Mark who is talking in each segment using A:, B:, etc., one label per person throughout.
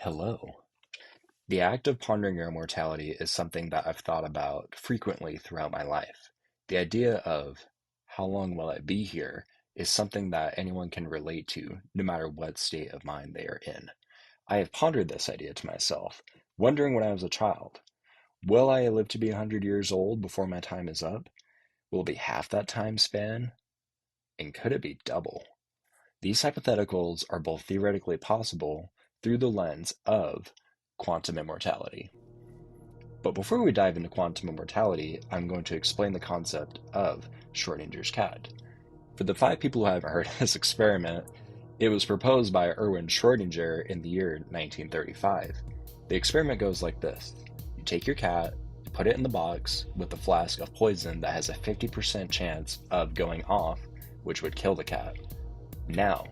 A: Hello. The act of pondering your immortality is something that I've thought about frequently throughout my life. The idea of how long will I be here is something that anyone can relate to, no matter what state of mind they are in. I have pondered this idea to myself, wondering when I was a child, will I live to be 100 years old before my time is up? Will it be half that time span? And could it be double? These hypotheticals are both theoretically possible through the lens of quantum immortality. But before we dive into quantum immortality, I'm going to explain the concept of Schrodinger's cat. For the 5 people who haven't heard of this experiment, it was proposed by Erwin Schrödinger in the year 1935. The experiment goes like this. You take your cat, you put it in the box with a flask of poison that has a 50% chance of going off, which would kill the cat. Now,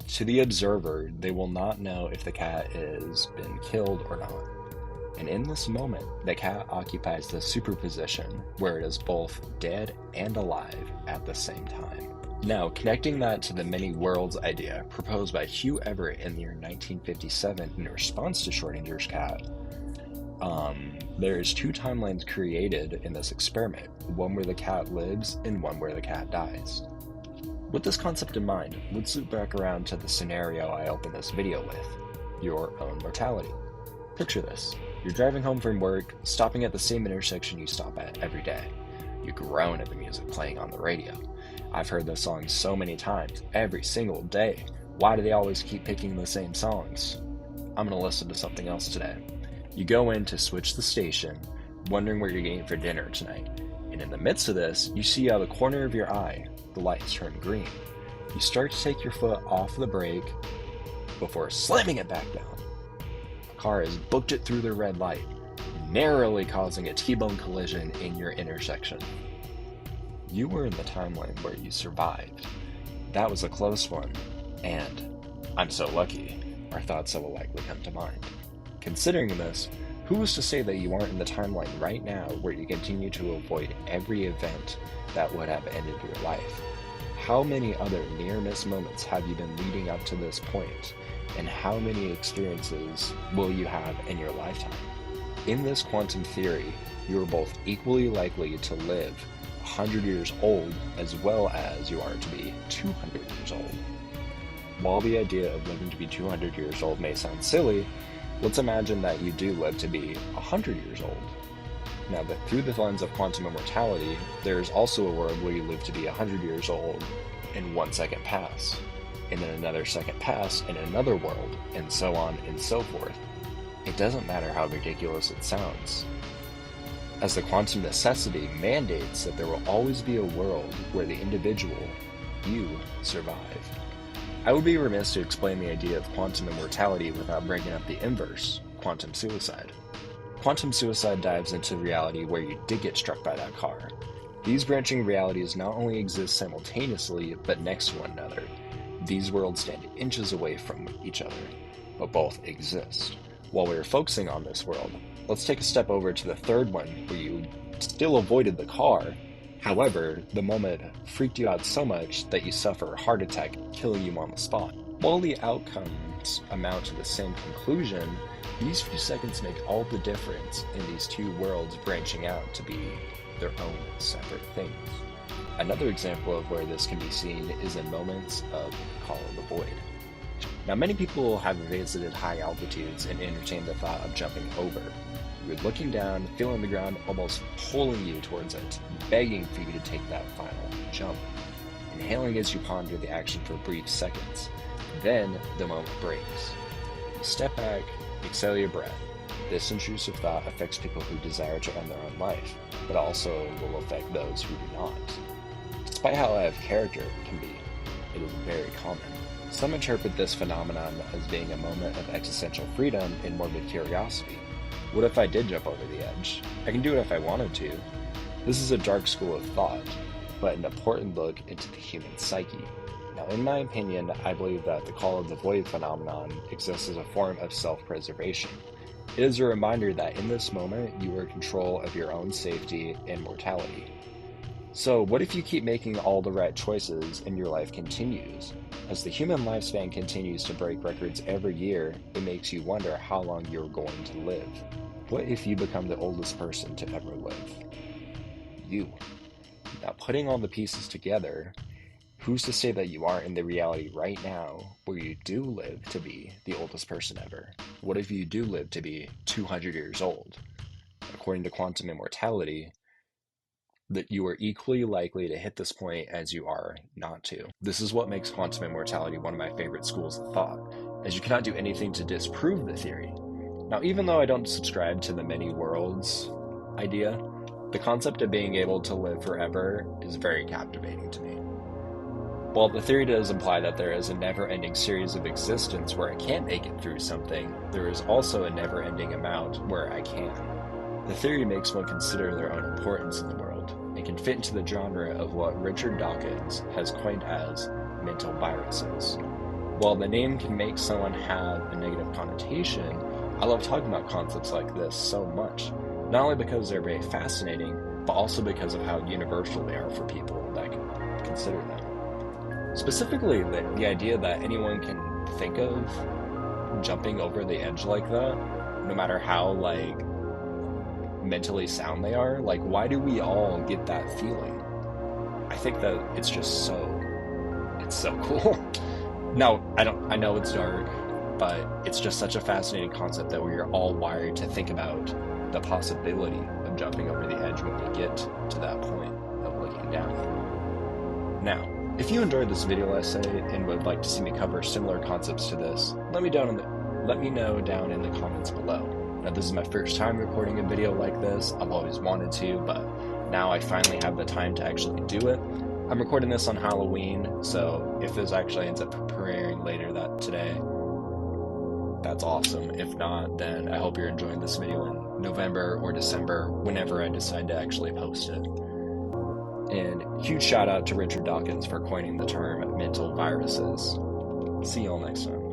A: to the observer, they will not know if the cat has been killed or not. And in this moment, the cat occupies the superposition where it is both dead and alive at the same time. Now, connecting that to the many worlds idea proposed by Hugh Everett in the year 1957 in response to Schrodinger's cat, there's 2 timelines created in this experiment, one where the cat lives and one where the cat dies. With this concept in mind, let's loop back around to the scenario I opened this video with, your own mortality. Picture this. You're driving home from work, stopping at the same intersection you stop at every day. You groan at the music playing on the radio. I've heard this song so many times, every single day. Why do they always keep picking the same songs? I'm gonna listen to something else today. You go in to switch the station, wondering what you're getting for dinner tonight. And in the midst of this, you see out of the corner of your eye, the lights turn green. You start to take your foot off the brake before slamming it back down. The car has booked it through the red light, narrowly causing a T-bone collision in your intersection. You were in the timeline where you survived. That was a close one, and I'm so lucky, are thoughts that will likely come to mind. Considering this, who is to say that you aren't in the timeline right now where you continue to avoid every event that would have ended your life? How many other near-miss moments have you been leading up to this point, and how many experiences will you have in your lifetime? In this quantum theory, you are both equally likely to live 100 years old as well as you are to be 200 years old. While the idea of living to be 200 years old may sound silly, let's imagine that you do live to be 100 years old. Now, that through the lens of quantum immortality, there is also a world where you live to be 100 years old and 1 second pass, and then another second pass in another world, and so on and so forth. It doesn't matter how ridiculous it sounds, as the quantum necessity mandates that there will always be a world where the individual, you, survive. I would be remiss to explain the idea of quantum immortality without bringing up the inverse, quantum suicide. Quantum suicide dives into reality where you did get struck by that car. These branching realities not only exist simultaneously, but next to one another. These worlds stand inches away from each other, but both exist. While we are focusing on this world, let's take a step over to the third one where you still avoided the car. However, the moment freaked you out so much that you suffer a heart attack, killing you on the spot. While the outcomes amount to the same conclusion, these few seconds make all the difference in these 2 worlds branching out to be their own separate things. Another example of where this can be seen is in moments of Call of the Void. Now, many people have visited high altitudes and entertained the thought of jumping over. You're looking down, feeling the ground almost pulling you towards it, begging for you to take that final jump. Inhaling as you ponder the action for brief seconds. Then, the moment breaks. You step back, exhale your breath. This intrusive thought affects people who desire to end their own life, but also will affect those who do not. Despite how out of character it can be, it is very common. Some interpret this phenomenon as being a moment of existential freedom and morbid curiosity. What if I did jump over the edge? I can do it if I wanted to. This is a dark school of thought, but an important look into the human psyche. Now, in my opinion, I believe that the Call of the Void phenomenon exists as a form of self-preservation. It is a reminder that in this moment, you are in control of your own safety and mortality. So what if you keep making all the right choices and your life continues? As the human lifespan continues to break records every year, it makes you wonder how long you're going to live. What if you become the oldest person to ever live? You. Now, putting all the pieces together, who's to say that you aren't in the reality right now where you do live to be the oldest person ever? What if you do live to be 200 years old? According to quantum immortality, that you are equally likely to hit this point as you are not to. This is what makes quantum immortality one of my favorite schools of thought, as you cannot do anything to disprove the theory. Now, even though I don't subscribe to the many worlds idea, the concept of being able to live forever is very captivating to me. While the theory does imply that there is a never-ending series of existence where I can't make it through something, there is also a never-ending amount where I can. The theory makes one consider their own importance in the world, and can fit into the genre of what Richard Dawkins has coined as mental viruses. While the name can make someone have a negative connotation, I love talking about concepts like this so much, not only because they're very fascinating, but also because of how universal they are for people that can consider them. Specifically, the idea that anyone can think of jumping over the edge like that, no matter how, mentally sound they are, why do we all get that feeling? I think that it's so cool. No, I know it's dark, but it's just such a fascinating concept that we are all wired to think about the possibility of jumping over the edge when we get to that point of looking down. Now, if you enjoyed this video essay and would like to see me cover similar concepts to this, let me know down in the comments below. Now, this is my first time recording a video like this. I've always wanted to, but now I finally have the time to actually do it. I'm recording this on Halloween, so if this actually ends up premiering later today, that's awesome. If not, then I hope you're enjoying this video in November or December, whenever I decide to actually post it. And huge shout out to Richard Dawkins for coining the term mental viruses. See y'all next time.